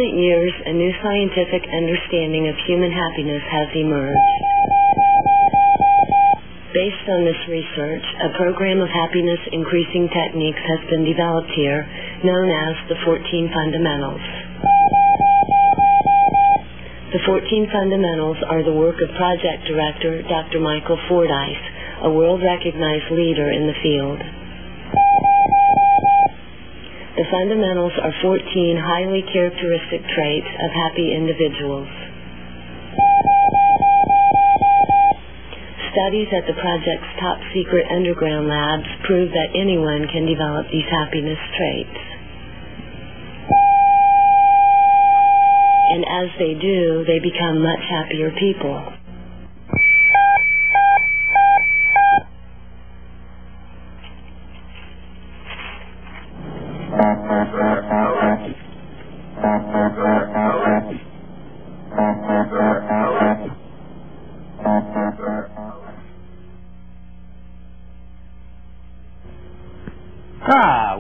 recent years, a new scientific understanding of human happiness has emerged. Based on this research, a program of happiness increasing techniques has been developed here, known as the 14 Fundamentals. The 14 Fundamentals are the work of Project Director Dr. Michael FORDYCE, a world-recognized leader in the field. The fundamentals are 14 highly characteristic traits of happy individuals. Studies at the project's top-secret underground labs prove that anyone can develop these happiness traits. And as they do, they become much happier people.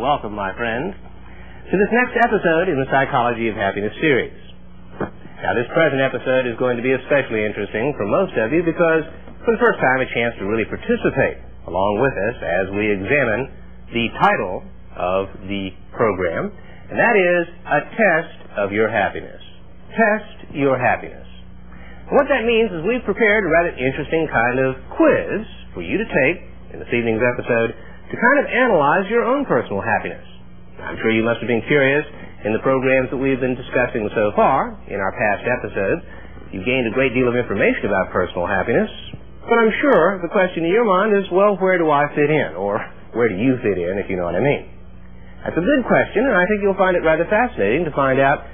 Welcome, my friends, to this next episode in the Psychology of Happiness series. Now, this present episode is going to be especially interesting for most of you because, for the first time, a chance to really participate along with us as we examine the title of the program, and that is A Test of Your Happiness. Test Your Happiness. And what that means is we've prepared a rather interesting kind of quiz for you to take in this evening's episode to kind of analyze your own personal happiness. I'm sure you must have been curious in the programs that we've been discussing so far in our past episodes. You've gained a great deal of information about personal happiness, but I'm sure the question in your mind is, well, where do I fit in? Or where do you fit in, if you know what I mean? That's a good question, and I think you'll find it rather fascinating to find out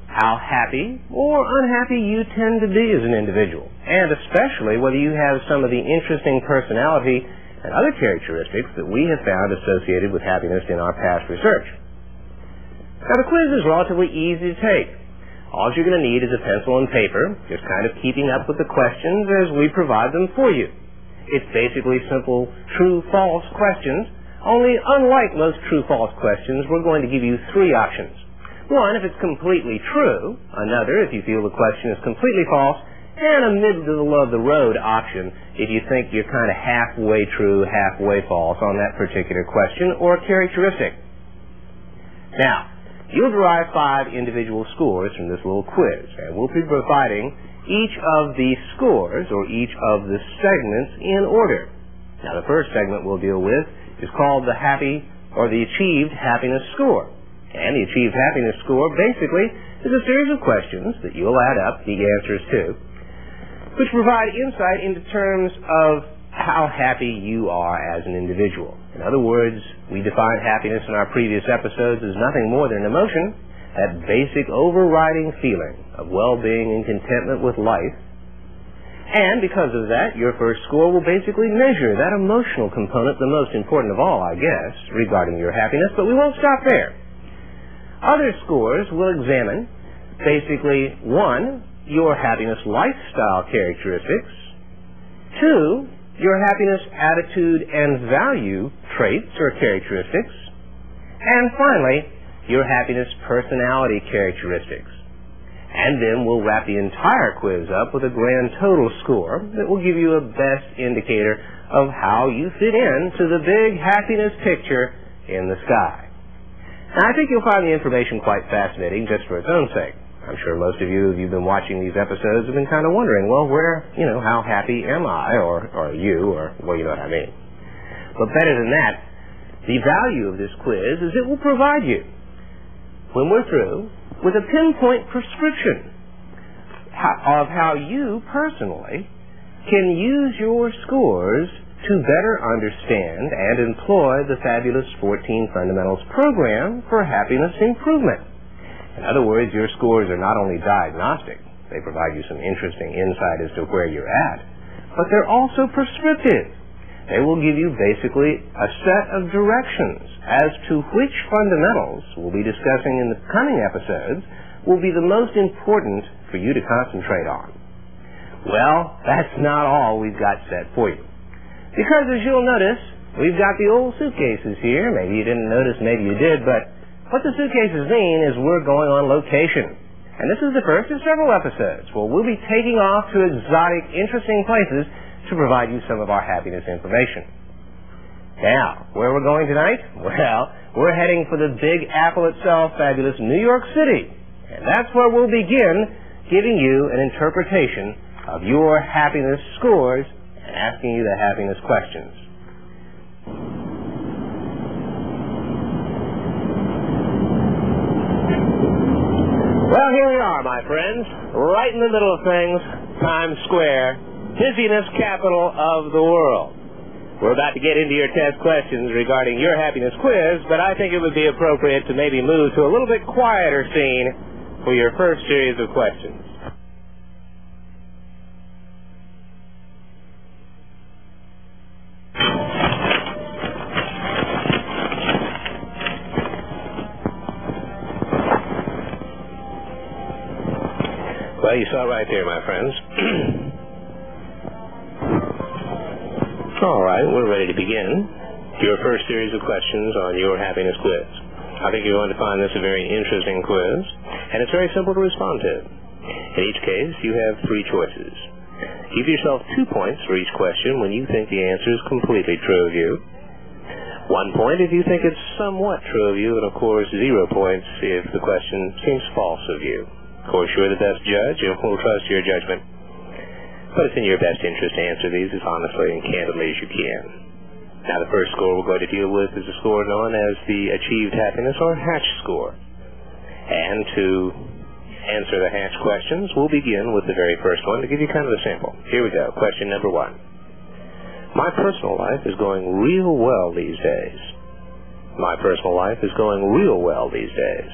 how happy or unhappy you tend to be as an individual, and especially whether you have some of the interesting personality and other characteristics that we have found associated with happiness in our past research. Now, the quiz is relatively easy to take. All you're going to need is a pencil and paper, just kind of keeping up with the questions as we provide them for you. It's basically simple true-false questions, only unlike most true-false questions, we're going to give you three options. One, if it's completely true. Another, if you feel the question is completely false. And a middle-of-the-road option if you think you're kind of halfway true, halfway false on that particular question or characteristic. Now, you'll derive 5 individual scores from this little quiz, and we'll be providing each of the scores or each of the segments in order. Now, the first segment we'll deal with is called the Achieved Happiness Score. And the Achieved Happiness Score basically is a series of questions that you'll add up the answers to, which provide insight into terms of how happy you are as an individual. In other words, we defined happiness in our previous episodes as nothing more than an emotion, that basic overriding feeling of well-being and contentment with life. And because of that, your first score will basically measure that emotional component, the most important of all, I guess, regarding your happiness, but we won't stop there. Other scores will examine, basically, 1, your happiness lifestyle characteristics, 2, your happiness attitude and value traits or characteristics, and finally, your happiness personality characteristics. And then we'll wrap the entire quiz up with a grand total score that will give you a best indicator of how you fit into the big happiness picture in the sky. Now, I think you'll find the information quite fascinating just for its own sake. I'm sure most of you, if you've been watching these episodes, have been kind of wondering, well, how happy am I, or you, or, well, you know what I mean. But better than that, the value of this quiz is it will provide you, when we're through, with a pinpoint prescription of how you personally can use your scores to better understand and employ the fabulous 14 Fundamentals program for happiness improvement. In other words, your scores are not only diagnostic, they provide you some interesting insight as to where you're at, but they're also prescriptive. They will give you basically a set of directions as to which fundamentals we'll be discussing in the coming episodes will be the most important for you to concentrate on. Well, that's not all we've got set for you. Because as you'll notice, we've got the old suitcases here. Maybe you didn't notice, maybe you did, but what the suitcases mean is we're going on location. And this is the first of several episodes where we'll be taking off to exotic, interesting places to provide you some of our happiness information. Now, where we're going tonight? Well, we're heading for the Big Apple itself, fabulous New York City. And that's where we'll begin giving you an interpretation of your happiness scores and asking you the happiness questions. Well, here we are, my friends, right in the middle of things, Times Square, busyness capital of the world. We're about to get into your test questions regarding your happiness quiz, but I think it would be appropriate to maybe move to a little bit quieter scene for your first series of questions. Well, you saw right there, my friends. All right, we're ready to begin your first series of questions on your happiness quiz. I think you're going to find this a very interesting quiz, and it's very simple to respond to. In each case, you have 3 choices. Give yourself 2 points for each question when you think the answer is completely true of you. 1 point if you think it's somewhat true of you, and of course 0 points if the question seems false of you. Of course, you're the best judge, and we'll trust your judgment. But it's in your best interest to answer these as honestly and candidly as you can. Now, the first score we're going to deal with is a score known as the Achieved Happiness, or Hatch score. And to answer the Hatch questions, we'll begin with the very first one to give you kind of a sample. Here we go. Question number 1. My personal life is going real well these days. My personal life is going real well these days.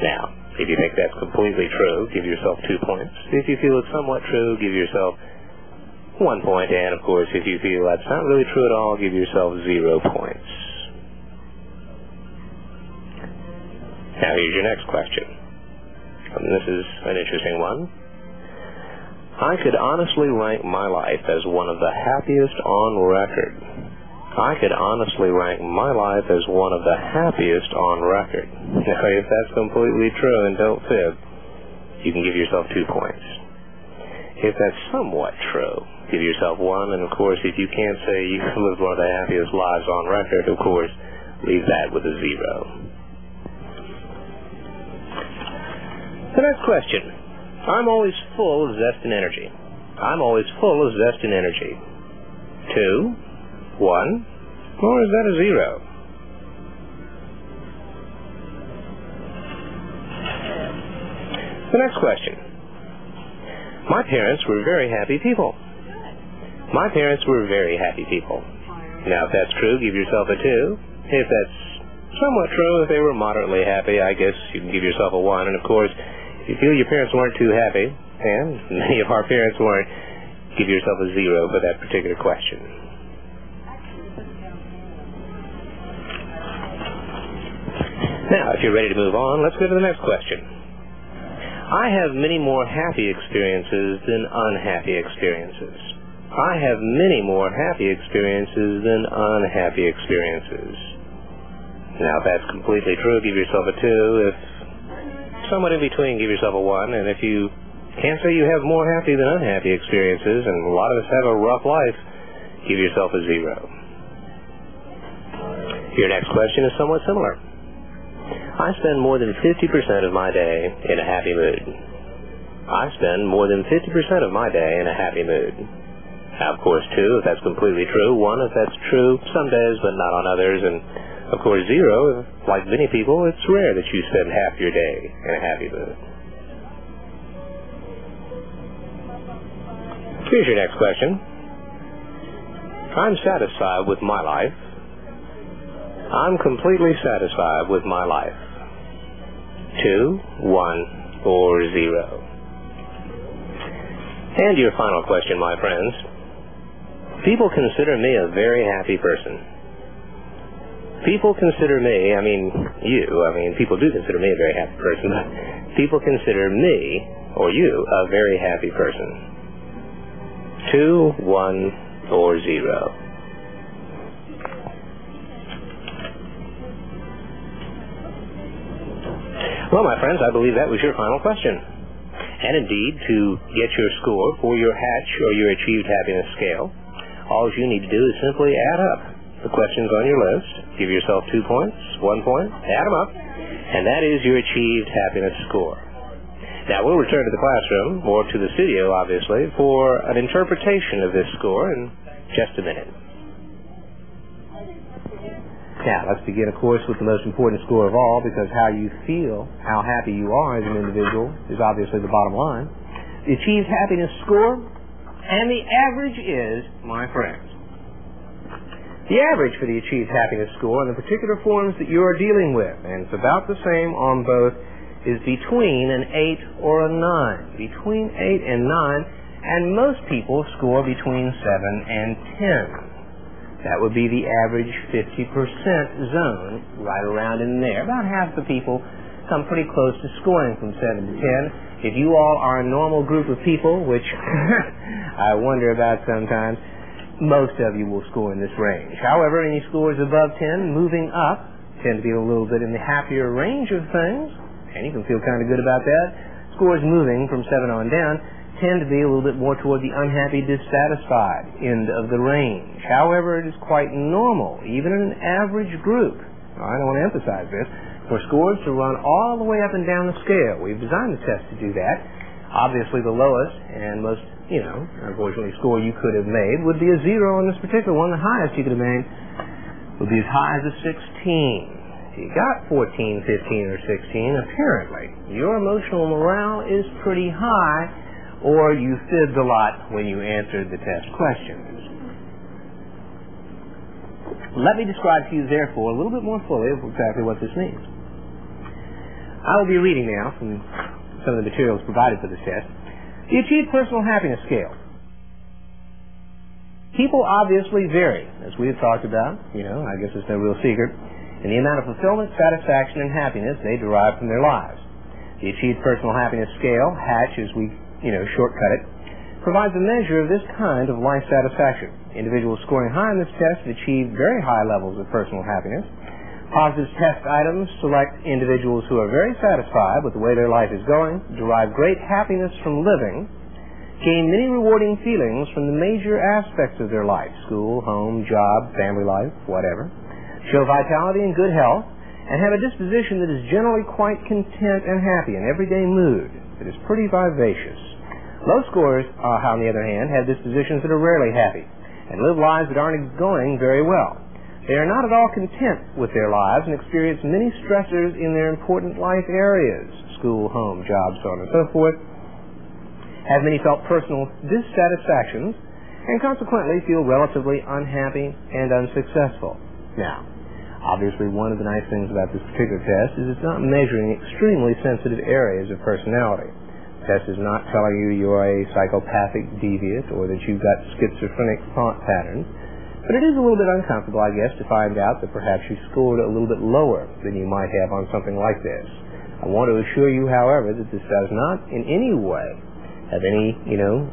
Now, if you think that's completely true, give yourself 2 points. If you feel it's somewhat true, give yourself 1 point. And, of course, if you feel that's not really true at all, give yourself 0 points. Now, here's your next question. And this is an interesting one. I could honestly rank my life as one of the happiest on record. I could honestly rank my life as one of the happiest on record. Now, if that's completely true and don't fib, you can give yourself 2 points. If that's somewhat true, give yourself 1. And, of course, if you can't say you lived one of the happiest lives on record, of course, leave that with a 0. The next question. I'm always full of zest and energy. I'm always full of zest and energy. 2, 1, or is that a 0? The next question. My parents were very happy people. My parents were very happy people. Now, if that's true, give yourself a 2. If that's somewhat true, if they were moderately happy, I guess you can give yourself a 1. And, of course, if you feel your parents weren't too happy, and many of our parents weren't, give yourself a 0 for that particular question. Now, if you're ready to move on, let's go to the next question. I have many more happy experiences than unhappy experiences. I have many more happy experiences than unhappy experiences. Now, if that's completely true, give yourself a 2. If somewhat in between, give yourself a 1. And if you can't say you have more happy than unhappy experiences, and a lot of us have a rough life, give yourself a 0. Your next question is somewhat similar. I spend more than 50% of my day in a happy mood. I spend more than 50% of my day in a happy mood. Now, of course, 2, if that's completely true. 1, if that's true some days, but not on others. And, of course, 0, like many people, it's rare that you spend half your day in a happy mood. Here's your next question. I'm satisfied with my life. I'm completely satisfied with my life. 2, 1, or 0. And your final question, my friends. People consider me a very happy person. People consider me, people do consider me a very happy person, but people consider me, or you, a very happy person. 2, 1, or 0. Well, my friends, I believe that was your final question. And indeed, to get your score for your Hatch or your Achieved Happiness Scale, all you need to do is simply add up the questions on your list, give yourself 2 points, 1 point, add them up, and that is your Achieved Happiness Score. Now, we'll return to the classroom, or to the studio, obviously, for an interpretation of this score in just a minute. Now, let's begin, of course, with the most important score of all, because how you feel, how happy you are as an individual, is obviously the bottom line. The Achieved Happiness Score, and the average is, my friends, the average for the Achieved Happiness Score and the particular forms that you are dealing with, and it's about the same on both, is between an 8 or a 9. Between 8 and 9, and most people score between 7 and 10. That would be the average 50% zone, right around in there. About half the people come pretty close to scoring from 7 to 10. If you all are a normal group of people, which I wonder about sometimes, most of you will score in this range. However, any scores above 10, moving up, tend to be a little bit in the happier range of things, and you can feel kind of good about that. Scores moving from 7 on down tend to be a little bit more toward the unhappy, dissatisfied end of the range. However, it is quite normal, even in an average group, I don't want to emphasize this, for scores to run all the way up and down the scale. We've designed the test to do that. Obviously, the lowest and most, unfortunately, score you could have made would be a 0 on this particular one. The highest you could have made would be as high as a 16. If you got 14, 15, or 16, apparently, your emotional morale is pretty high, or you fibbed a lot when you answered the test questions. Let me describe to you, therefore, a little bit more fully of exactly what this means. I will be reading now from some of the materials provided for this test. The Achieved Personal Happiness Scale. People obviously vary, as we have talked about. I guess it's no real secret. In the amount of fulfillment, satisfaction, and happiness they derive from their lives. The Achieved Personal Happiness Scale, Hatch, as we shortcut it, provides a measure of this kind of life satisfaction. Individuals scoring high on this test have achieved very high levels of personal happiness. Positive test items select individuals who are very satisfied with the way their life is going, derive great happiness from living, gain many rewarding feelings from the major aspects of their life, school, home, job, family life, whatever, show vitality and good health, and have a disposition that is generally quite content and happy, an everyday mood that is pretty vivacious. Low scores, on the other hand, have dispositions that are rarely happy and live lives that aren't going very well. They are not at all content with their lives and experience many stressors in their important life areas, school, home, job, so on and so forth, have many felt personal dissatisfactions, and consequently feel relatively unhappy and unsuccessful. Now, obviously one of the nice things about this particular test is it's not measuring extremely sensitive areas of personality. The test is not telling you you're a psychopathic deviant or that you've got schizophrenic thought patterns, but it is a little bit uncomfortable, I guess, to find out that perhaps you scored a little bit lower than you might have on something like this. I want to assure you, however, that this does not in any way have any,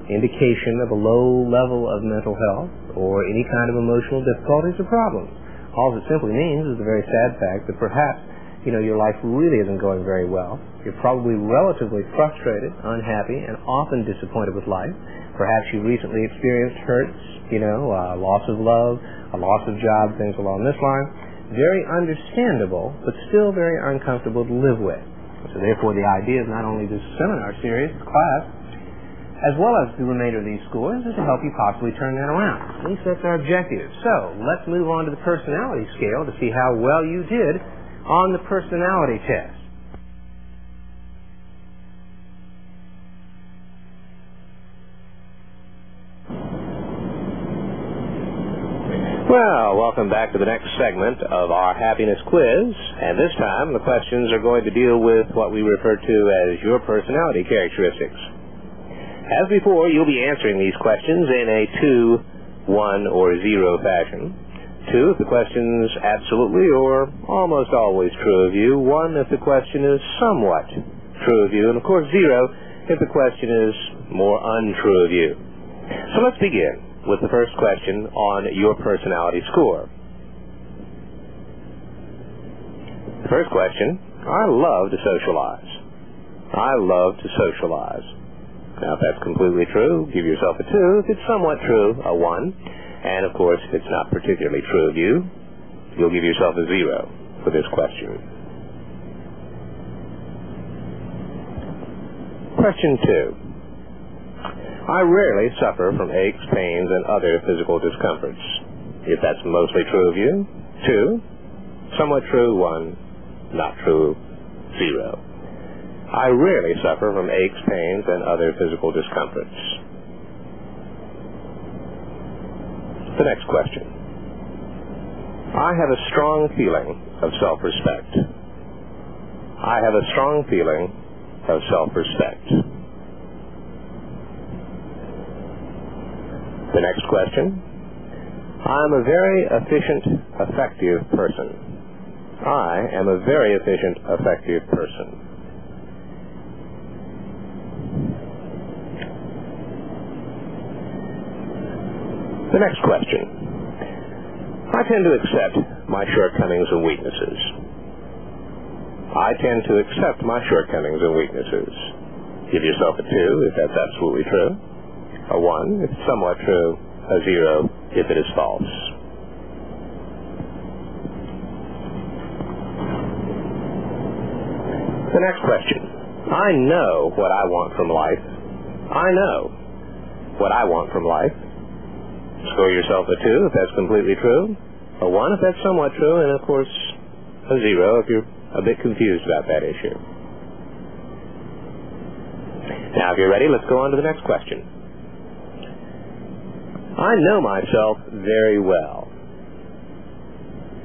indication of a low level of mental health or any kind of emotional difficulties or problems. All it simply means is the very sad fact that perhaps, your life really isn't going very well. You're probably relatively frustrated, unhappy, and often disappointed with life. Perhaps you recently experienced hurts, loss of love, a loss of job, things along this line. Very understandable, but still very uncomfortable to live with. So therefore, the idea of not only this seminar series, this class, as well as the remainder of these scores, is to help you possibly turn that around. At least that's our objective. So, let's move on to the personality scale to see how well you did on the personality test. Well, welcome back to the next segment of our happiness quiz, and this time the questions are going to deal with what we refer to as your personality characteristics. As before, you'll be answering these questions in a 2, 1, or 0 fashion. 2 if the question's absolutely or almost always true of you. 1 if the question is somewhat true of you. And of course 0 if the question is more untrue of you. So let's begin with the first question on your personality score. The first question, I love to socialize. I love to socialize. Now, if that's completely true, give yourself a 2. If it's somewhat true, a 1. And, of course, if it's not particularly true of you, you'll give yourself a 0 for this question. Question 2. I rarely suffer from aches, pains, and other physical discomforts. If that's mostly true of you, 2. Somewhat true, 1. Not true, 0. I rarely suffer from aches, pains, and other physical discomforts. The next question. I have a strong feeling of self-respect. I have a strong feeling of self-respect. The next question. I am a very efficient, effective person. I am a very efficient, effective person. The next question. I tend to accept my shortcomings and weaknesses. I tend to accept my shortcomings and weaknesses. Give yourself a 2 if that's absolutely true. A 1 if it's somewhat true. A 0 if it is false. The next question. I know what I want from life. I know what I want from life. Score yourself a 2 if that's completely true. A 1 if that's somewhat true. And, of course, a 0 if you're a bit confused about that issue. Now, if you're ready, let's go on to the next question. I know myself very well.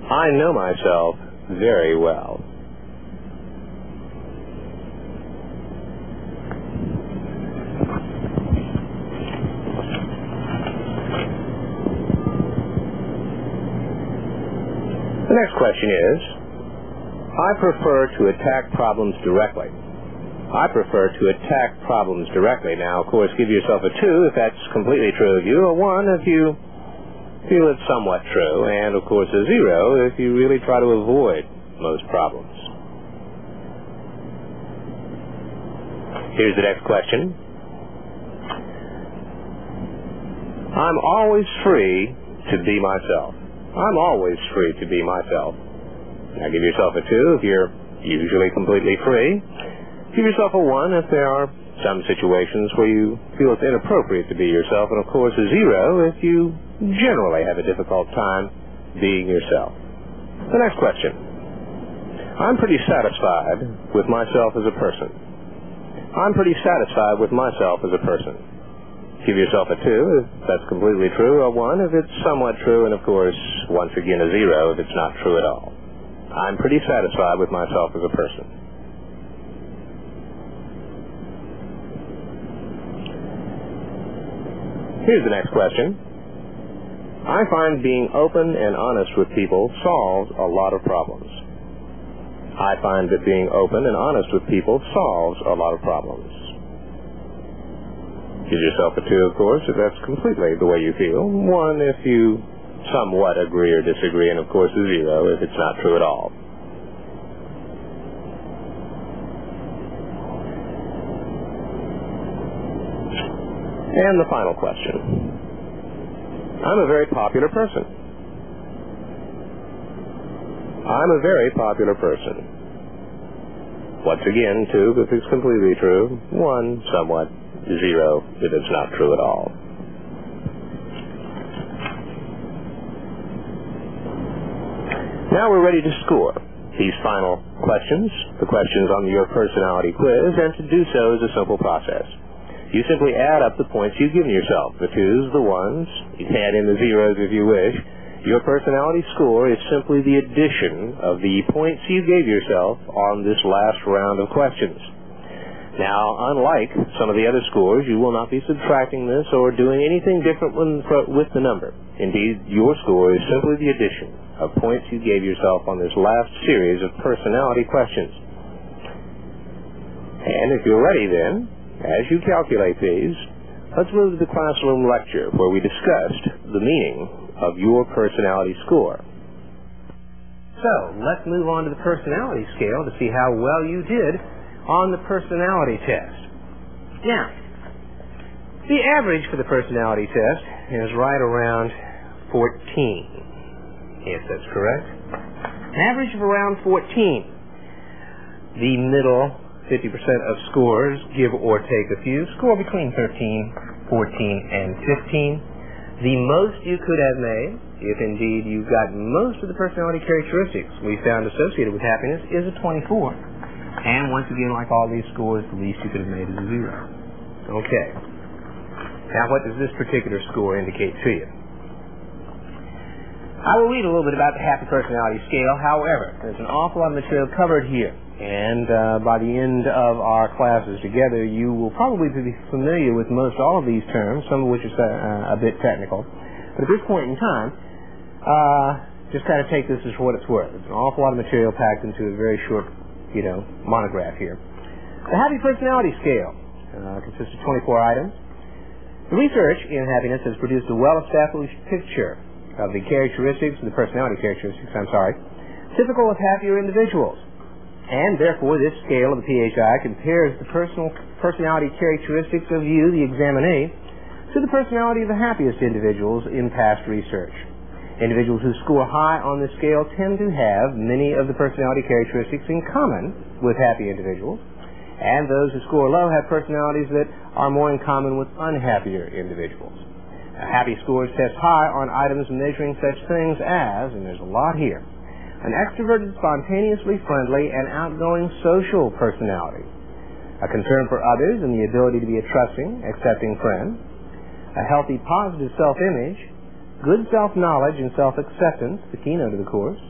I know myself very well. The next question is, I prefer to attack problems directly. I prefer to attack problems directly. Now, of course, give yourself a 2 if that's completely true of you, a 1 if you feel it's somewhat true, and, of course, a 0 if you really try to avoid most problems. Here's the next question. I'm always free to be myself. I'm always free to be myself. Now, give yourself a 2 if you're usually completely free. Give yourself a 1 if there are some situations where you feel it's inappropriate to be yourself, and of course a 0 if you generally have a difficult time being yourself. The next question. I'm pretty satisfied with myself as a person. I'm pretty satisfied with myself as a person. Give yourself a 2 if that's completely true, a 1 if it's somewhat true, and of course, once again a 0 if it's not true at all. I'm pretty satisfied with myself as a person. Here's the next question. I find being open and honest with people solves a lot of problems. I find that being open and honest with people solves a lot of problems. Give yourself a 2, of course, if that's completely the way you feel. 1 if you somewhat agree or disagree, and of course a 0 if it's not true at all. And the final question. I'm a very popular person. I'm a very popular person. Once again, 2 if it's completely true. 1 somewhat. 0 if it's not true at all. Now we're ready to score these final questions, the questions on your personality quiz, and to do so is a simple process. You simply add up the points you've given yourself, the 2s, the 1s, you can add in the 0s if you wish. Your personality score is simply the addition of the points you gave yourself on this last round of questions. Now, unlike some of the other scores, you will not be subtracting this or doing anything different with the number. Indeed, your score is simply the addition of points you gave yourself on this last series of personality questions. And if you're ready then, as you calculate these, let's move to the classroom lecture where we discussed the meaning of your personality score. So, let's move on to the personality scale to see how well you did on the personality test. Now, the average for the personality test is right around 14. Yes, that's correct. Average of around 14. The middle 50% of scores, give or take a few, score between 13, 14, and 15. The most you could have made, if indeed you've got most of the personality characteristics we found associated with happiness, is a 24. And once again, like all these scores, the least you could have made is a 0. Okay. Now, what does this particular score indicate to you? I will read a little bit about the happy personality scale. However, there's an awful lot of material covered here. And by the end of our classes together, you will probably be familiar with most all of these terms, some of which are a bit technical. But at this point in time, just kind of take this as what it's worth. It's an awful lot of material packed into a very short, monograph here. The happy personality scale consists of 24 items. The research in happiness has produced a well-established picture of the characteristics, the personality characteristics, typical of happier individuals. And therefore, this scale of the PHI compares the personality characteristics of you, the examinee, to the personality of the happiest individuals in past research. Individuals who score high on this scale tend to have many of the personality characteristics in common with happy individuals, and those who score low have personalities that are more in common with unhappier individuals. Now, happy scores test high on items measuring such things as, and there's a lot here, an extroverted, spontaneously friendly, and outgoing social personality, a concern for others and the ability to be a trusting, accepting friend, a healthy, positive self-image, good self-knowledge and self-acceptance, the keynote of the course,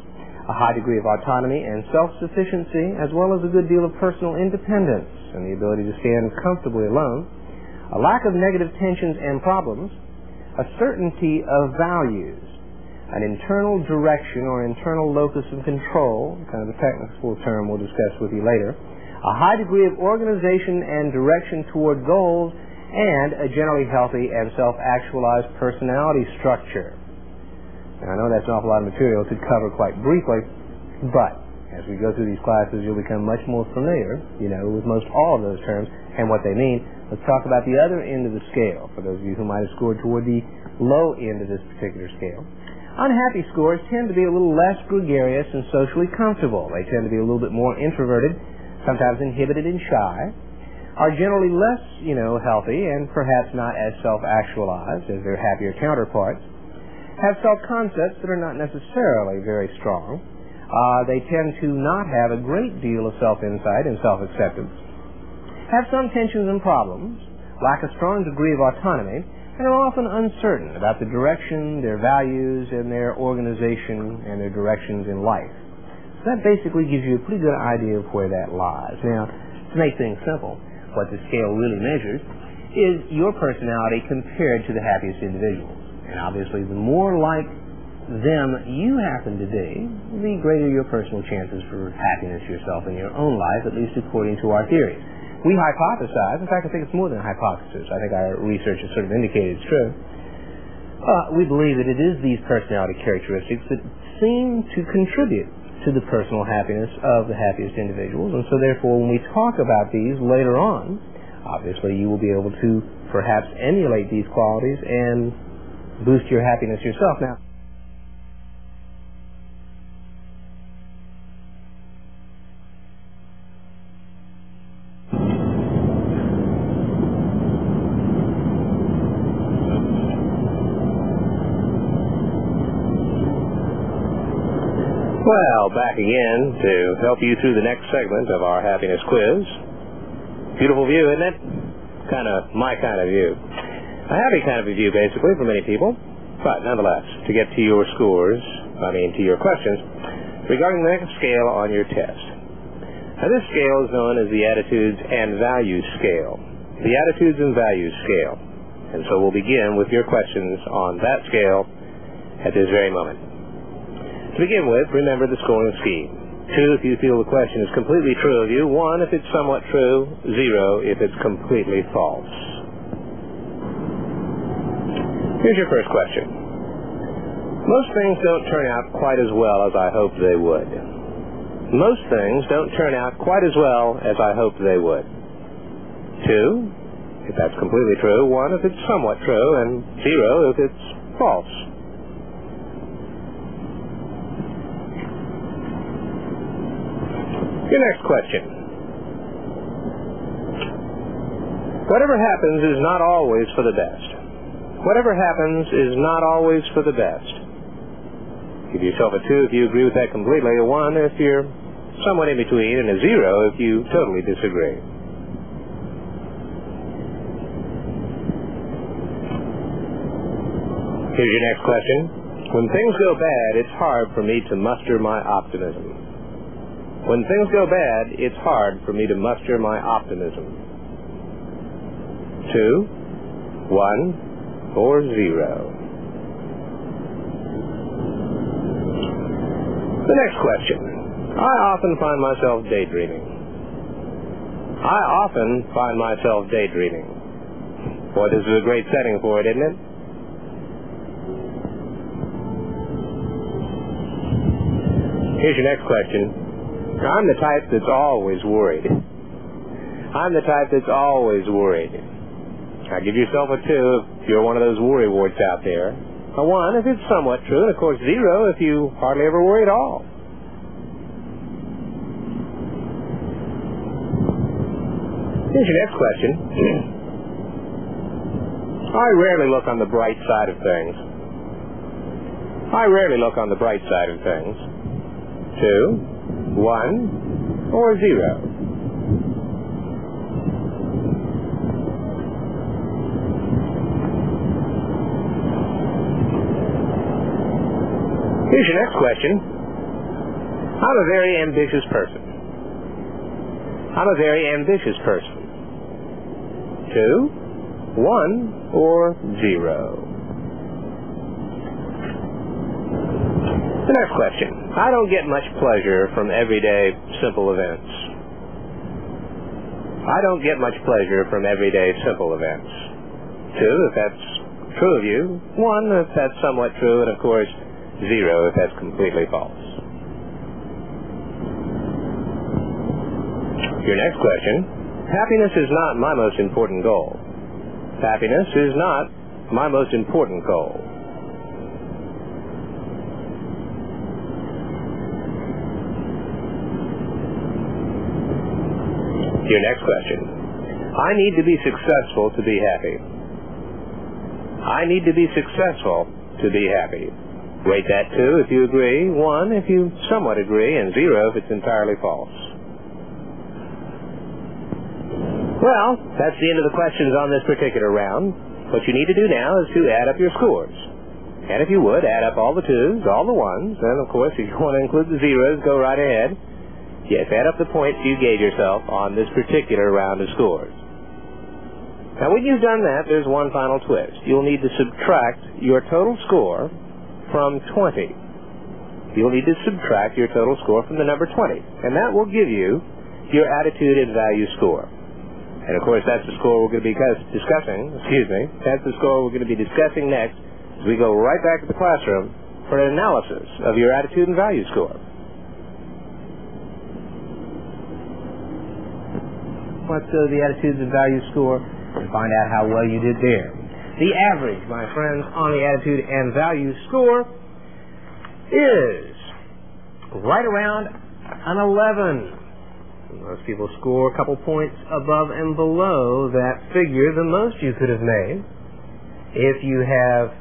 a high degree of autonomy and self-sufficiency, as well as a good deal of personal independence and the ability to stand comfortably alone, a lack of negative tensions and problems, a certainty of values, an internal direction or internal locus of control, kind of a technical term we'll discuss with you later, a high degree of organization and direction toward goals, and a generally healthy and self-actualized personality structure. Now, I know that's an awful lot of material to cover quite briefly, but as we go through these classes, you'll become much more familiar, with most all of those terms and what they mean. Let's talk about the other end of the scale, for those of you who might have scored toward the low end of this particular scale. Unhappy scores tend to be a little less gregarious and socially comfortable. They tend to be a little bit more introverted, sometimes inhibited and shy, are generally less, healthy and perhaps not as self-actualized as their happier counterparts, have self-concepts that are not necessarily very strong. They tend to not have a great deal of self-insight and self-acceptance, have some tensions and problems, lack a strong degree of autonomy, and are often uncertain about the direction, their values, and their organization and their directions in life. So that basically gives you a pretty good idea of where that lies. Now, to make things simple, what the scale really measures is your personality compared to the happiest individuals. And obviously, the more like them you happen to be, the greater your personal chances for happiness yourself in your own life, at least according to our theory. We hypothesize, in fact, I think it's more than a hypothesis. I think our research has sort of indicated it's true. We believe that it is these personality characteristics that seem to contribute to the personal happiness of the happiest individuals. And so therefore, when we talk about these later on, obviously you will be able to perhaps emulate these qualities and boost your happiness yourself. Now, Well, back again to help you through the next segment of our happiness quiz. Beautiful view, isn't it? Kind of my kind of view. A happy kind of a view, basically, for many people. But nonetheless, to get to your scores, to your questions, regarding the next scale on your test. Now, this scale is known as the Attitudes and Values Scale. The Attitudes and Values Scale. And so we'll begin with your questions on that scale at this very moment. To begin with, remember the scoring scheme. 2 if you feel the question is completely true of you. 1 if it's somewhat true. 0 if it's completely false. Here's your first question. Most things don't turn out quite as well as I hoped they would. Most things don't turn out quite as well as I hoped they would. 2, if that's completely true. 1, if it's somewhat true. And 0, if it's false. Your next question. Whatever happens is not always for the best. Whatever happens is not always for the best. Give yourself a 2 if you agree with that completely, a 1 if you're somewhat in between, and a 0 if you totally disagree. Here's your next question. When things go bad, it's hard for me to muster my optimism. When things go bad, it's hard for me to muster my optimism. 2, 1, or 0. The next question. I often find myself daydreaming. I often find myself daydreaming. Boy, this is a great setting for it, isn't it? Here's your next question. I'm the type that's always worried. I'm the type that's always worried. Now give yourself a 2 if you're one of those worry warts out there. A 1 if it's somewhat true, and of course 0 if you hardly ever worry at all. Here's your next question. I rarely look on the bright side of things. I rarely look on the bright side of things. 2, 1, or 0. Here's your next question. I'm a very ambitious person. I'm a very ambitious person. 2, 1, or 0. The next question. I don't get much pleasure from everyday simple events. I don't get much pleasure from everyday simple events. 2, if that's true of you. 1, if that's somewhat true. And of course, 0, if that's completely false. Your next question. Happiness is not my most important goal. Happiness is not my most important goal. Your next question. I need to be successful to be happy. I need to be successful to be happy. Rate that 2 if you agree, 1 if you somewhat agree, and 0 if it's entirely false. Well, that's the end of the questions on this particular round. What you need to do now is to add up your scores. And if you would, add up all the 2s, all the 1s, and of course, if you want to include the 0s, go right ahead. Yes, add up the points you gave yourself on this particular round of scores. Now, when you've done that, there's one final twist. You'll need to subtract your total score from 20. You'll need to subtract your total score from the number 20. And that will give you your attitude and value score. And of course, that's the score we're going to be discussing. That's the score we're going to be discussing next as we go right back to the classroom for an analysis of your attitude and value score. Let's go to the attitudes and value score and find out how well you did there. The average, my friends, on the attitude and value score is right around an 11. Most people score a couple points above and below that figure, the most you could have made. If you have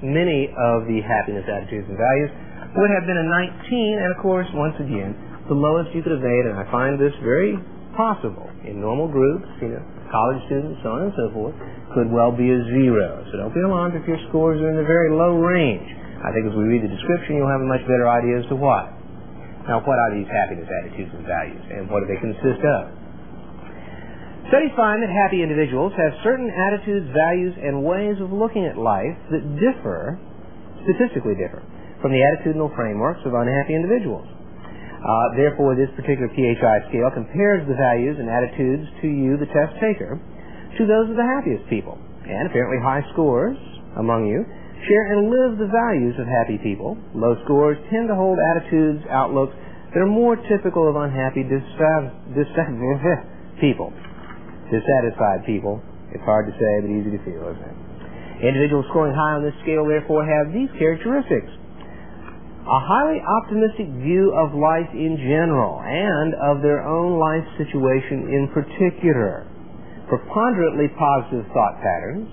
many of the happiness attitudes and values, would have been a 19, and of course, once again, the lowest you could have made, and I find this very possible in normal groups, college students, so on and so forth, could well be a 0. So don't be alarmed if your scores are in the very low range. I think as we read the description, you'll have a much better idea as to why. Now, what are these happiness attitudes and values, and what do they consist of? Studies find that happy individuals have certain attitudes, values, and ways of looking at life that differ, statistically differ, from the attitudinal frameworks of unhappy individuals. Therefore, this particular PHI scale compares the values and attitudes to you, the test taker, to those of the happiest people. And apparently high scores among you share and live the values of happy people. Low scores tend to hold attitudes, outlooks that are more typical of unhappy, dissatisfied people. It's hard to say, but easy to feel, isn't it? Individuals scoring high on this scale, therefore, have these characteristics: a highly optimistic view of life in general and of their own life situation in particular, preponderantly positive thought patterns,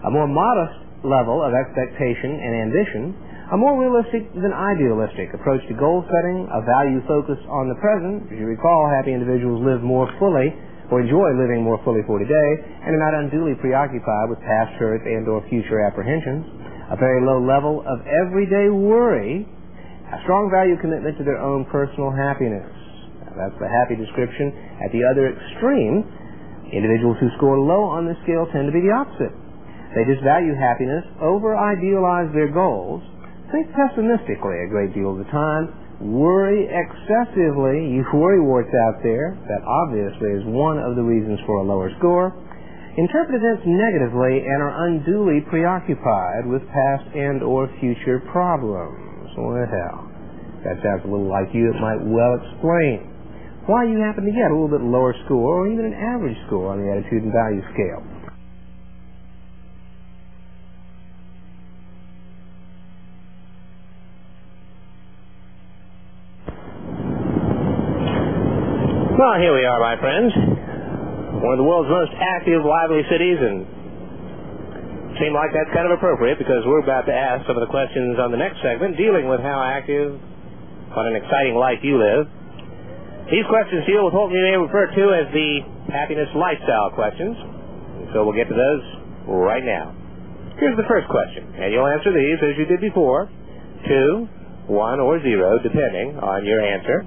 a more modest level of expectation and ambition, a more realistic than idealistic approach to goal setting, a value focus on the present. As you recall, happy individuals live more fully or enjoy living more fully for today and are not unduly preoccupied with past hurts and or future apprehensions, a very low level of everyday worry, a strong value commitment to their own personal happiness. Now, that's the happy description. At the other extreme, individuals who score low on this scale tend to be the opposite. They just value happiness, over-idealize their goals, think pessimistically a great deal of the time, worry excessively. You worrywarts out there, that obviously is one of the reasons for a lower score, interpret events negatively, and are unduly preoccupied with past and or future problems. Well, that sounds a little like you. It might well explain why you happen to get a little bit lower score or even an average score on the attitude and value scale. Well, here we are, my friends. One of the world's most active, lively cities, and seem like that's kind of appropriate because we're about to ask some of the questions on the next segment dealing with how active, what an exciting life you live. These questions deal with what we may refer to as the happiness lifestyle questions, and so we'll get to those right now. Here's the first question, and you'll answer these as you did before: 2, 1, or 0, depending on your answer.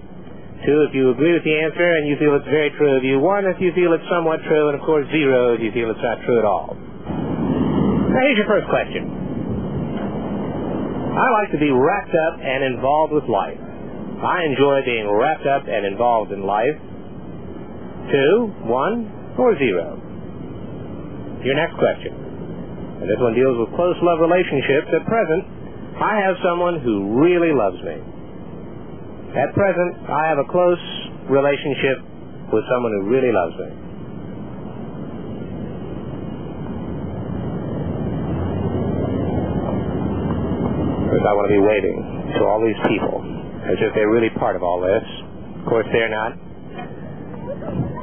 2 if you agree with the answer and you feel it's very true of you. 1 if you feel it's somewhat true, and of course 0 if you feel it's not true at all. Now here's your first question. I like to be wrapped up and involved with life. I enjoy being wrapped up and involved in life. 2, 1, or 0. Your next question. And this one deals with close love relationships. At present, I have someone who really loves me. At present, I have a close relationship with someone who really loves me. Because I want to be waving to all these people as if they're really part of all this. Of course, they're not.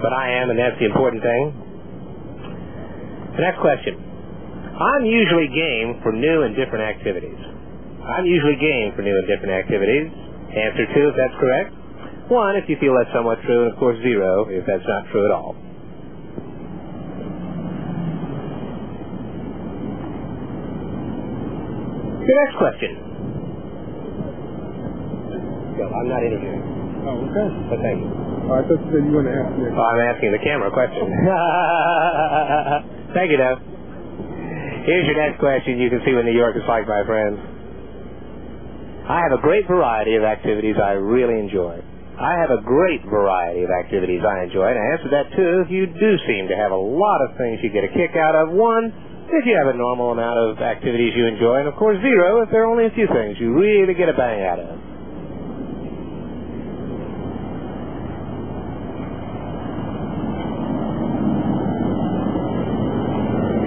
But I am, and that's the important thing. The next question. I'm usually game for new and different activities. Answer 2 if that's correct. 1 if you feel that's somewhat true, and of course 0 if that's not true at all. Your next question. No, I'm not interviewing. Oh, okay. But thank you. I thought you said you were going to ask me. Oh, I'm asking the camera a question. Thank you, Dave. Here's your next question. You can see what New York is like, my friends. I have a great variety of activities I really enjoy. And I answer that, too, if you do seem to have a lot of things you get a kick out of. 1, if you have a normal amount of activities you enjoy. And, of course, 0, if there are only a few things you really get a bang out of.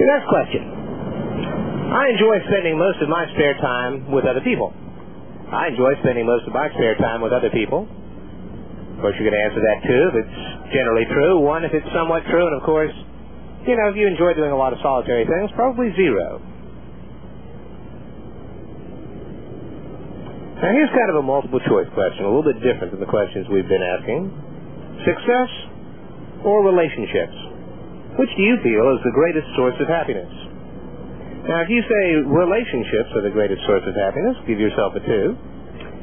Your next question. I enjoy spending most of my spare time with other people. Of course, you're going to answer that, too, if it's generally true. 1 if it's somewhat true. And, of course, if you enjoy doing a lot of solitary things, probably 0. Now, here's kind of a multiple choice question, a little bit different than the questions we've been asking. Success or relationships? Which do you feel is the greatest source of happiness? Now, if you say relationships are the greatest source of happiness, give yourself a 2.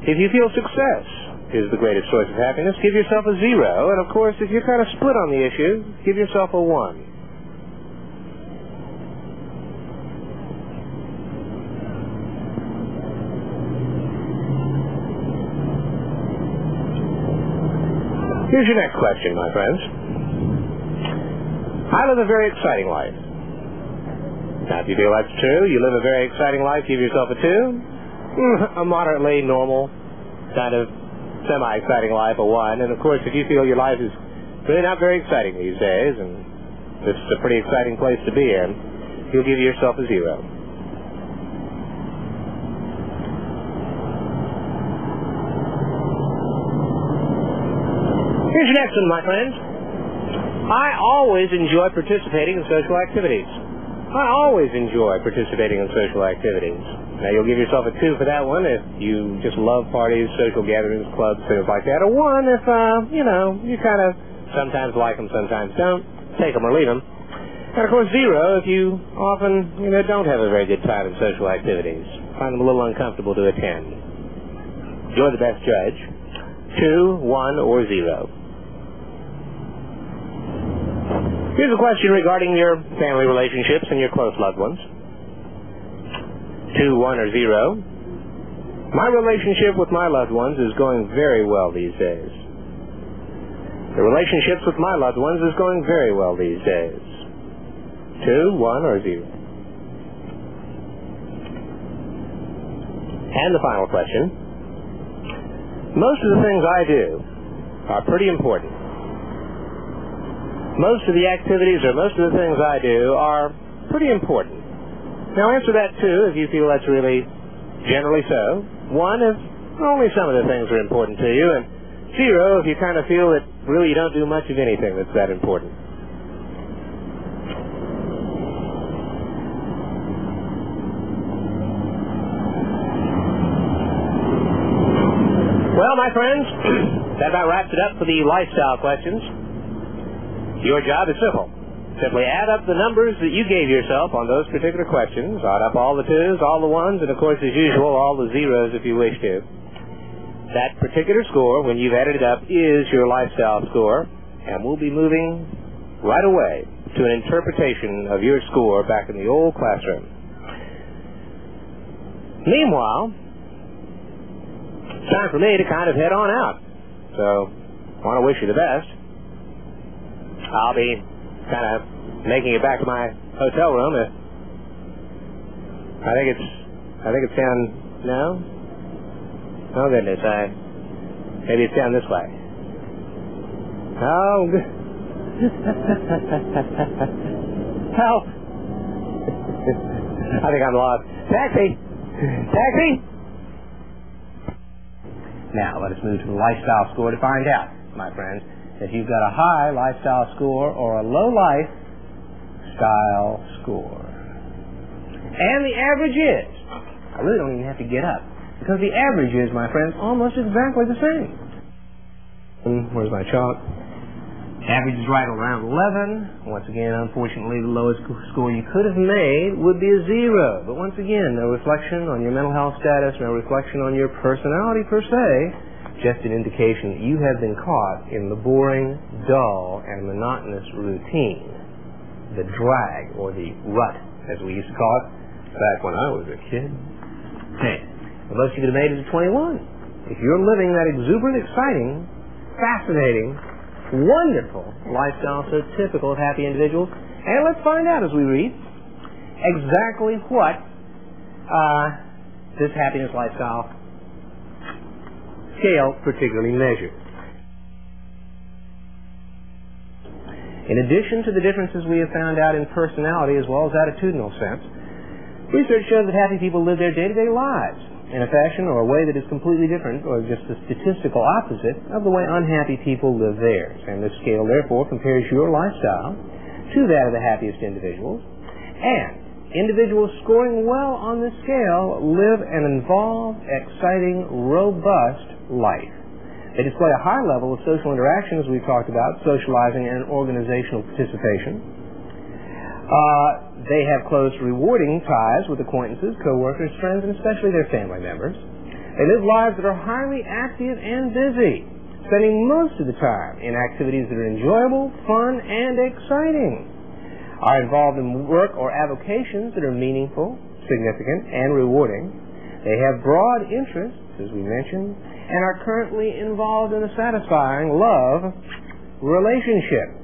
If you feel success is the greatest source of happiness, give yourself a 0. And, of course, if you're kind of split on the issue, give yourself a 1. Here's your next question, my friends. I live a very exciting life. Now, if you feel that's true, you live a very exciting life, give yourself a 2. A moderately normal, kind of semi-exciting life, a 1. And, of course, if you feel your life is really not very exciting these days, and this is a pretty exciting place to be in, you'll give yourself a 0. Here's your next one, my friends. I always enjoy participating in social activities. I always enjoy participating in social activities. Now, you'll give yourself a 2 for that one if you just love parties, social gatherings, clubs, things like that. A 1 if, you kind of sometimes like them, sometimes don't. Take them or leave them. And, of course, 0 if you often, don't have a very good time in social activities. Find them a little uncomfortable to attend. You're the best judge. 2, 1, or 0. Here's a question regarding your family relationships and your close loved ones. 2, 1, or 0. My relationship with my loved ones is going very well these days. The relationships with my loved ones is going very well these days. 2, 1, or 0. And the final question. Most of the things I do are pretty important. Most of the activities or most of the things I do are pretty important. Now answer that 2 if you feel that's really generally so. 1 if only some of the things are important to you, and 0 if you kind of feel that really you don't do much of anything that's that important. Well, my friends, that about wraps it up for the lifestyle questions. Your job is simple. Simply add up the numbers that you gave yourself on those particular questions. Add up all the 2s, all the 1s, and of course, as usual, all the 0s if you wish to. That particular score, when you've added it up, is your lifestyle score, and we'll be moving right away to an interpretation of your score back in the old classroom. Meanwhile, it's time for me to kind of head on out. So, I want to wish you the best. I'll be kind of making it back to my hotel room. I think it's down. No? Oh goodness, maybe it's down this way. Oh, help! I think I'm lost. Taxi! Taxi! Now let us move to the lifestyle score to find out, my friends, if you've got a high lifestyle score or a low lifestyle score. And the average is, I really don't even have to get up, because the average is, my friends, almost exactly the same. Where's my chalk? Average is right around 11. Once again, unfortunately, the lowest score you could have made would be a 0. But once again, no reflection on your mental health status, no reflection on your personality per se, just an indication that you have been caught in the boring, dull, and monotonous routine, the drag, or the rut, as we used to call it back when I was a kid. Hey, the most you could have made is a 21. If you're living that exuberant, exciting, fascinating, wonderful lifestyle so typical of happy individuals, and let's find out as we read exactly what this happiness lifestyle scale particularly measures. In addition to the differences we have found out in personality as well as attitudinal sense, research shows that happy people live their day-to-day lives in a fashion or a way that is completely different, or just the statistical opposite of the way unhappy people live theirs. And this scale, therefore, compares your lifestyle to that of the happiest individuals. And individuals scoring well on this scale live an involved, exciting, robust life. They display a high level of social interaction, as we've talked about, socializing and organizational participation. They have close, rewarding ties with acquaintances, co-workers, friends, and especially their family members. They live lives that are highly active and busy, spending most of the time in activities that are enjoyable, fun, and exciting. Are involved in work or avocations that are meaningful, significant, and rewarding. They have broad interests, as we mentioned, and are currently involved in a satisfying love relationship.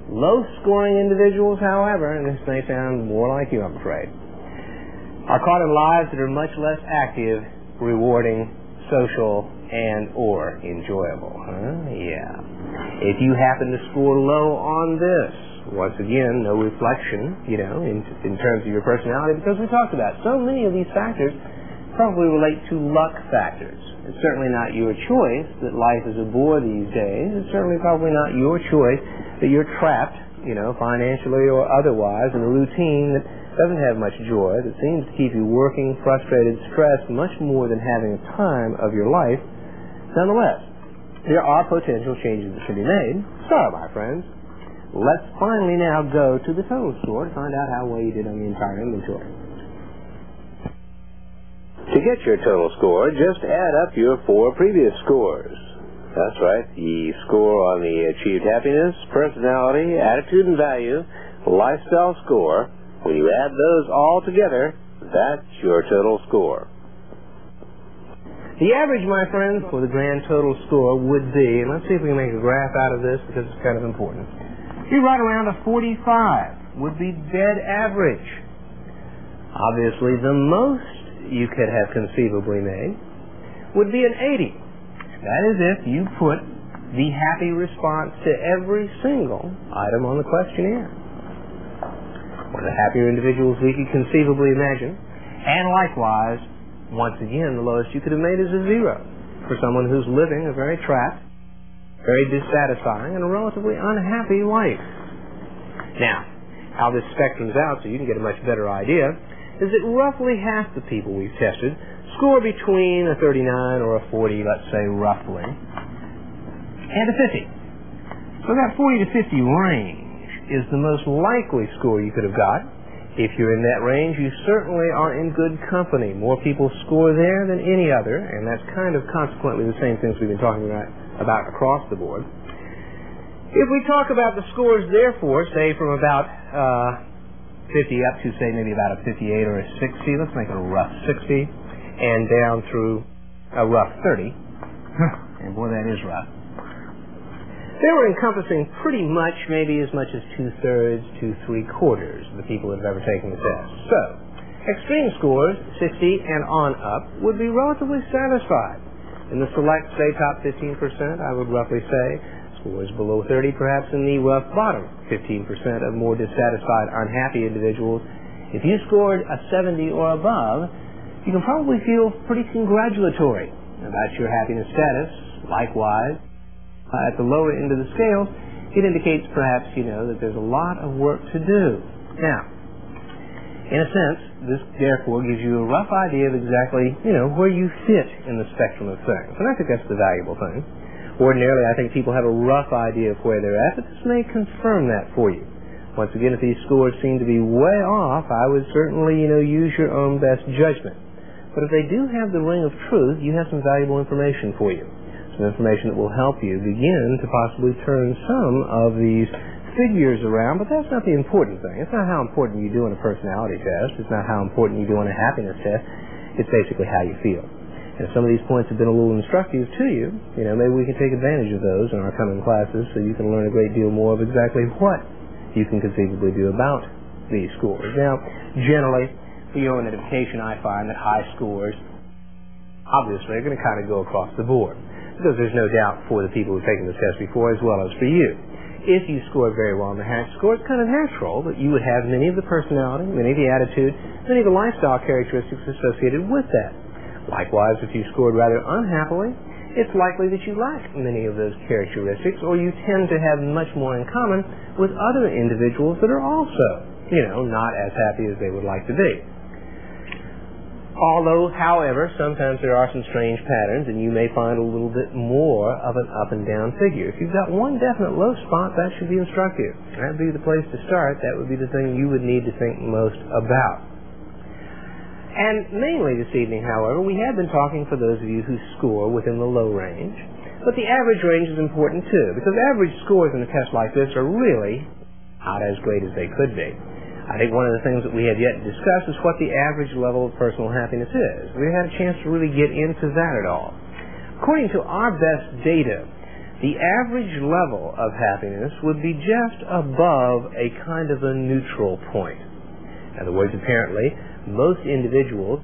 Low-scoring individuals, however, and this may sound more like you, I'm afraid, are caught in lives that are much less active, rewarding, social, and or enjoyable. Yeah. If you happen to score low on this, once again, no reflection, in terms of your personality, because we talked about so many of these factors probably relate to luck factors. It's certainly not your choice that life is a bore these days. It's certainly probably not your choice that you're trapped, financially or otherwise, in a routine that doesn't have much joy, that seems to keep you working, frustrated, stressed, much more than having a time of your life. Nonetheless, there are potential changes that can be made. So, my friends, let's finally now go to the total score to find out how well you did on the entire inventory. To get your total score, just add up your 4 previous scores. That's right, the score on the achieved happiness, personality, attitude and value, lifestyle score. When you add those all together, that's your total score. The average, my friends, for the grand total score would be, and let's see if we can make a graph out of this because it's kind of important, be right around a 45, would be dead average. Obviously, the most you could have conceivably made would be an 80. That is if you put the happy response to every single item on the questionnaire. One of the happier individuals we could conceivably imagine. And likewise, once again, the lowest you could have made is a 0 for someone who's living a very trapped, very dissatisfying, and a relatively unhappy life. Now, how this spectrum's out so you can get a much better idea is that roughly half the people we've tested score between a 39 or a 40, let's say roughly, and a 50. So that 40 to 50 range is the most likely score you could have got. If you're in that range, you certainly are in good company. More people score there than any other, and that's kind of consequently the same things we've been talking about across the board. If we talk about the scores, therefore, say from about 50 up to, say, maybe about a 58 or a 60, let's make it a rough 60, and down through a rough 30. And boy, that is rough. They were encompassing pretty much, maybe as much as 2/3 to 3/4 of the people that have ever taken the test. So, extreme scores, 60 and on up, would be relatively satisfied. In the select, say, top 15%, I would roughly say, scores below 30, perhaps in the rough bottom 15% of more dissatisfied, unhappy individuals. If you scored a 70 or above, you can probably feel pretty congratulatory about your happiness status. Likewise, at the lower end of the scale, it indicates perhaps, that there's a lot of work to do. Now, in a sense, this therefore gives you a rough idea of exactly, where you fit in the spectrum of things. And I think that's the valuable thing. Ordinarily, I think people have a rough idea of where they're at, but this may confirm that for you. Once again, if these scores seem to be way off, I would certainly, use your own best judgment. But if they do have the ring of truth, you have some valuable information for you. Some information that will help you begin to possibly turn some of these figures around, but that's not the important thing. It's not how important you do on a personality test. It's not how important you do on a happiness test. It's basically how you feel. And if some of these points have been a little instructive to you, maybe we can take advantage of those in our coming classes so you can learn a great deal more of exactly what you can conceivably do about these scores. Now, generally, for your own edification, I find that high scores, obviously, are going to kind of go across the board, because there's no doubt for the people who've taken the test before as well as for you. If you scored very well on the hack score, it's kind of natural that you would have many of the personality, many of the attitude, many of the lifestyle characteristics associated with that. Likewise, if you scored rather unhappily, it's likely that you lack many of those characteristics, or you tend to have much more in common with other individuals that are also, not as happy as they would like to be. Although, however, sometimes there are some strange patterns, and you may find a little bit more of an up and down figure. If you've got one definite low spot, that should be instructive. That would be the place to start. That would be the thing you would need to think most about. And mainly this evening, however, we have been talking for those of you who score within the low range. But the average range is important too, because average scores in a test like this are really not as great as they could be. I think one of the things that we have yet to discuss is what the average level of personal happiness is. We haven't had a chance to really get into that at all. According to our best data, the average level of happiness would be just above a kind of a neutral point. In other words, apparently, most individuals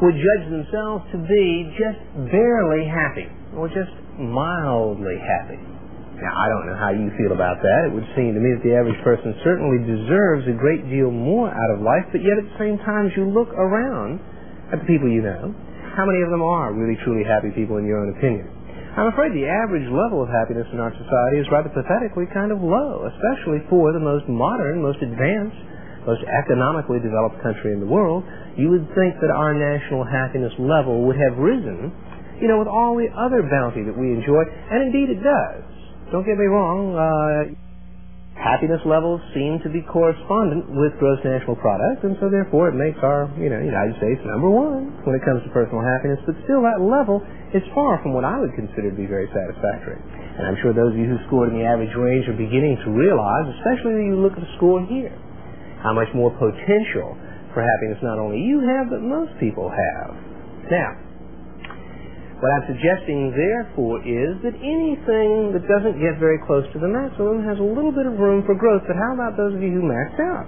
would judge themselves to be just barely happy, or just mildly happy. Now, I don't know how you feel about that. It would seem to me that the average person certainly deserves a great deal more out of life, but yet at the same time, as you look around at the people you know, how many of them are really truly happy people in your own opinion? I'm afraid the average level of happiness in our society is rather pathetically kind of low, especially for the most modern, most advanced, most economically developed country in the world. You would think that our national happiness level would have risen, with all the other bounty that we enjoy, and indeed it does. Don't get me wrong, happiness levels seem to be correspondent with gross national product, and so therefore it makes our, United States number one when it comes to personal happiness, but still that level is far from what I would consider to be very satisfactory. And I'm sure those of you who scored in the average range are beginning to realize, especially when you look at the score here, how much more potential for happiness not only you have, but most people have. Now, what I'm suggesting, therefore, is that anything that doesn't get very close to the maximum has a little bit of room for growth. But how about those of you who maxed out?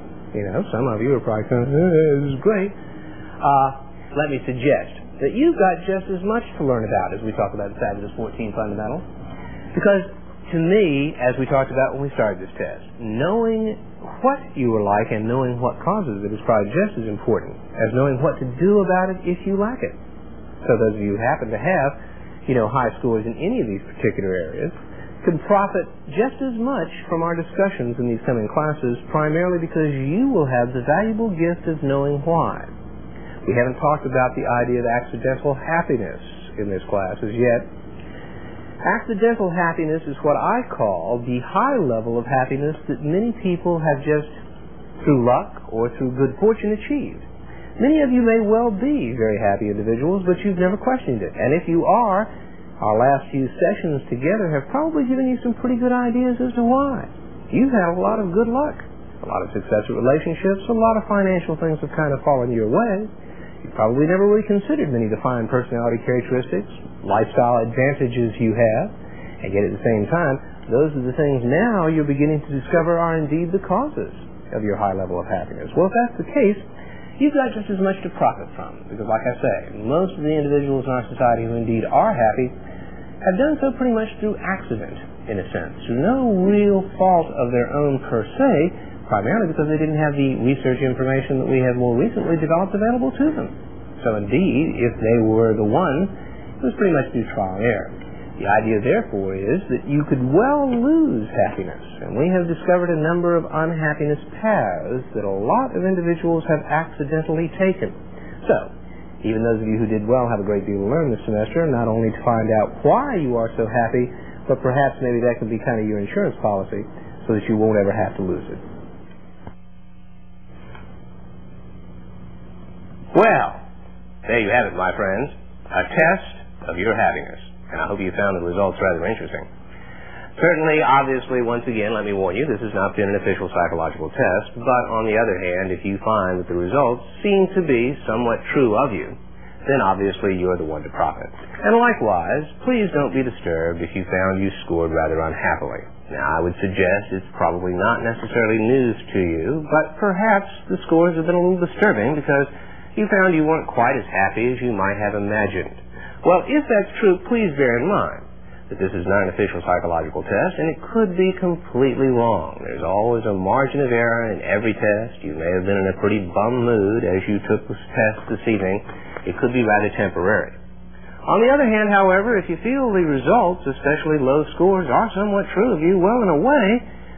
Some of you are probably saying, this is great. Let me suggest that you've got just as much to learn about as we talk about the fabulous 14 fundamentals. Because to me, as we talked about when we started this test, knowing what you are like and knowing what causes it is probably just as important as knowing what to do about it if you lack it. So those of you who happen to have, high scores in any of these particular areas can profit just as much from our discussions in these coming classes, primarily because you will have the valuable gift of knowing why. We haven't talked about the idea of accidental happiness in this class as yet. Accidental happiness is what I call the high level of happiness that many people have just through luck or through good fortune achieved. Many of you may well be very happy individuals, but you've never questioned it. And if you are, our last few sessions together have probably given you some pretty good ideas as to why. You've had a lot of good luck, a lot of success in relationships, a lot of financial things have kind of fallen your way. You've probably never really considered many defined personality characteristics, lifestyle advantages you have, and yet at the same time, those are the things now you're beginning to discover are indeed the causes of your high level of happiness. Well, if that's the case, you've got just as much to profit from, because like I say, most of the individuals in our society who indeed are happy have done so pretty much through accident, in a sense, through no real fault of their own per se, primarily because they didn't have the research information that we have more recently developed available to them. So indeed, if they were the one, it was pretty much through trial and error. The idea, therefore, is that you could well lose happiness, and we have discovered a number of unhappiness paths that a lot of individuals have accidentally taken. So, even those of you who did well have a great deal to learn this semester, not only to find out why you are so happy, but perhaps maybe that could be kind of your insurance policy so that you won't ever have to lose it. Well, there you have it, my friends, a test of your happiness. And I hope you found the results rather interesting. Certainly, obviously, once again, let me warn you, this has not been an official psychological test, but on the other hand, if you find that the results seem to be somewhat true of you, then obviously you're the one to profit. And likewise, please don't be disturbed if you found you scored rather unhappily. Now, I would suggest it's probably not necessarily news to you, but perhaps the scores have been a little disturbing because you found you weren't quite as happy as you might have imagined. Well, if that's true, please bear in mind that this is not an official psychological test, and it could be completely wrong. There's always a margin of error in every test. You may have been in a pretty bum mood as you took this test this evening. It could be rather temporary. On the other hand, however, if you feel the results, especially low scores, are somewhat true of you, well, in a way,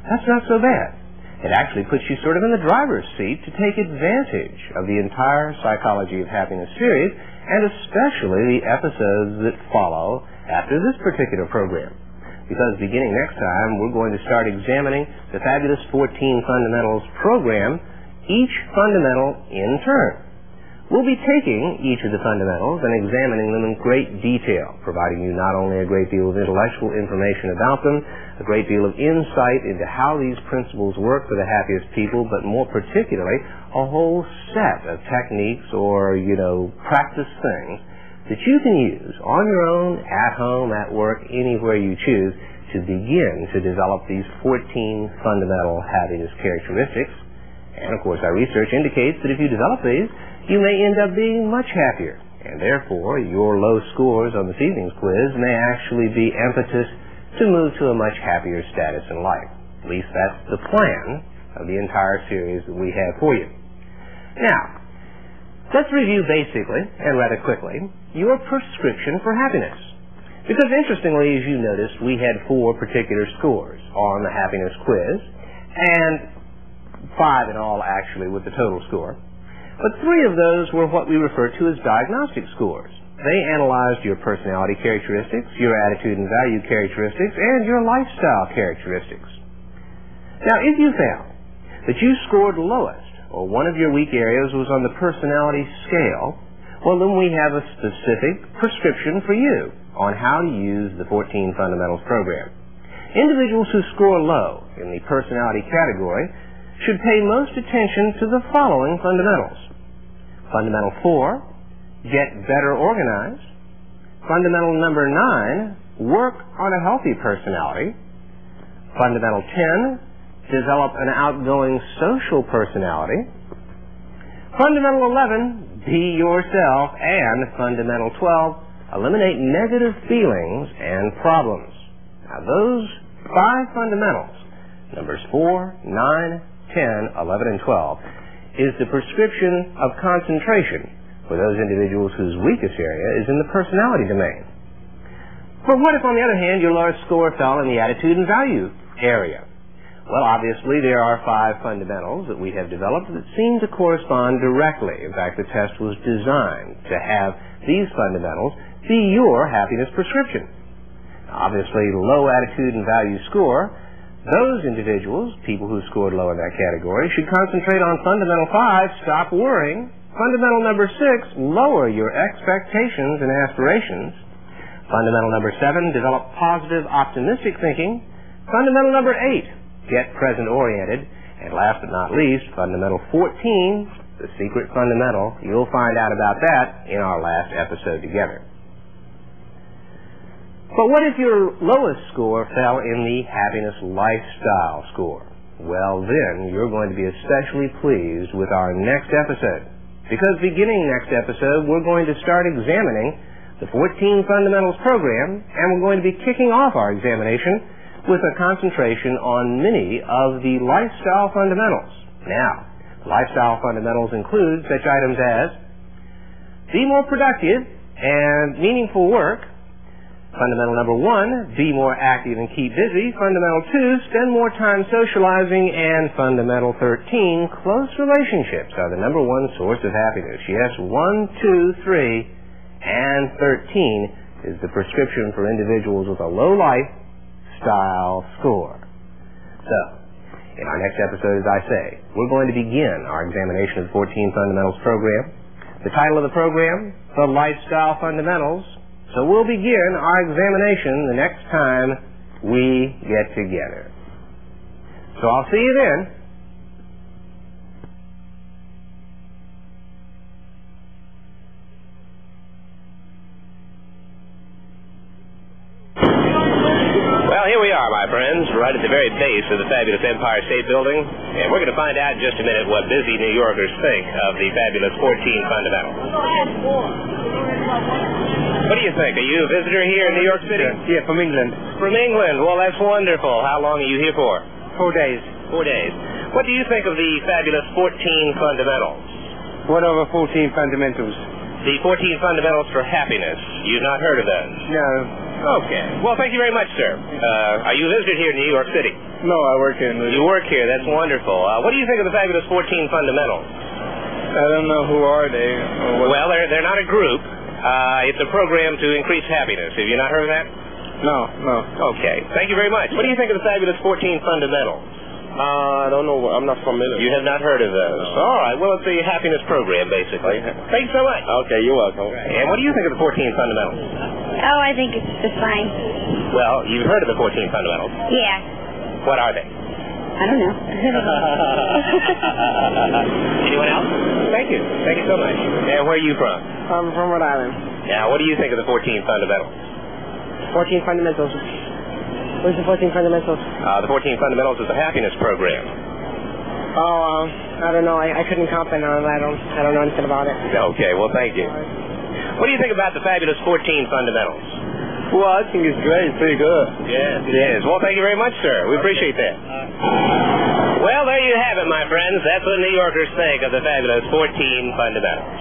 that's not so bad. It actually puts you sort of in the driver's seat to take advantage of the entire Psychology of Happiness series, and especially the episodes that follow after this particular program. Because beginning next time, we're going to start examining the fabulous 14 Fundamentals program, each fundamental in turn. We'll be taking each of the fundamentals and examining them in great detail, providing you not only a great deal of intellectual information about them, a great deal of insight into how these principles work for the happiest people, but more particularly, a whole set of techniques or, practice things that you can use on your own, at home, at work, anywhere you choose, to begin to develop these 14 fundamental happiness characteristics. And of course, our research indicates that if you develop these, you may end up being much happier. And therefore, your low scores on this evening's quiz may actually be impetus to move to a much happier status in life. At least that's the plan of the entire series that we have for you. Now, let's review basically, and rather quickly, your prescription for happiness. Because interestingly, as you noticed, we had 4 particular scores on the happiness quiz, and 5 in all actually with the total score. But 3 of those were what we refer to as diagnostic scores. They analyzed your personality characteristics, your attitude and value characteristics, and your lifestyle characteristics. Now, if you found that you scored lowest, or one of your weak areas was on the personality scale, well, then we have a specific prescription for you on how to use the 14 Fundamentals program. Individuals who score low in the personality category should pay most attention to the following fundamentals. Fundamental 4, get better organized. Fundamental number 9, work on a healthy personality. Fundamental 10, develop an outgoing social personality. Fundamental 11, be yourself. And Fundamental 12, eliminate negative feelings and problems. Now those 5 fundamentals, numbers 4, 9, 10, 11, and 12, is the prescription of concentration for those individuals whose weakest area is in the personality domain. But what if, on the other hand, your lowest score fell in the attitude and value area? Well, obviously, there are 5 fundamentals that we have developed that seem to correspond directly. In fact, the test was designed to have these fundamentals be your happiness prescription. Obviously, low attitude and value score, those individuals, people who scored low in that category, should concentrate on fundamental 5, stop worrying. Fundamental number 6, lower your expectations and aspirations. Fundamental number 7, develop positive, optimistic thinking. Fundamental number 8, get present-oriented. And last but not least, fundamental 14, the secret fundamental. You'll find out about that in our last episode together. But what if your lowest score fell in the happiness lifestyle score? Well, then you're going to be especially pleased with our next episode. Because beginning next episode, we're going to start examining the 14 Fundamentals program, and we're going to be kicking off our examination with a concentration on many of the lifestyle fundamentals. Now, lifestyle fundamentals include such items as be more productive and meaningful work. Fundamental number 1, be more active and keep busy. Fundamental 2, spend more time socializing. And fundamental 13, close relationships are the number 1 source of happiness. Yes, 1, 2, 3, and 13 is the prescription for individuals with a low lifestyle score. So, in our next episode, as I say, we're going to begin our examination of the 14 Fundamentals program. The title of the program, The Lifestyle Fundamentals. So we'll begin our examination the next time we get together. So I'll see you then. Well, here we are, my friends, right at the very base of the fabulous Empire State Building, and we're going to find out in just a minute what busy New Yorkers think of the fabulous 14 Fundamentals. What do you think? Are you a visitor here in New York City? Yeah, from England. From England. Well, that's wonderful. How long are you here for? 4 days. 4 days. What do you think of the fabulous 14 fundamentals? What are the 14 fundamentals? The 14 fundamentals for happiness. You've not heard of those? No. Okay. Well, thank you very much, sir. Are you a visitor here in New York City? No, I work here. You work here. That's wonderful. What do you think of the fabulous 14 fundamentals? I don't know. Who are they? Well, they're not a group. It's a program to increase happiness. Have you not heard of that? No. Okay. Thank you very much. What do you think of the fabulous 14 fundamentals? I don't know. I'm not familiar. You have not heard of those? No. All right. Well, it's a happiness program, basically. Thanks so much. Okay, you're welcome. And what do you think of the 14 fundamentals? Oh, I think it's just fine. Well, you've heard of the 14 fundamentals. Yeah. What are they? I don't know. Anyone else? Thank you. Thank you so much. And where are you from? I'm from Rhode Island. Now, what do you think of the 14 fundamentals? 14 fundamentals. Where's the 14 fundamentals? The 14 fundamentals is the happiness program. Oh, I don't know. I couldn't comment on it. I don't know anything about it. Okay, well, thank you. What do you think about the fabulous 14 fundamentals? Well, I think it's great. It's pretty good. Yes, it is. Well, thank you very much, sir. We appreciate that. Well, there you have it, my friends. That's what New Yorkers think of the fabulous 14 fundamentals.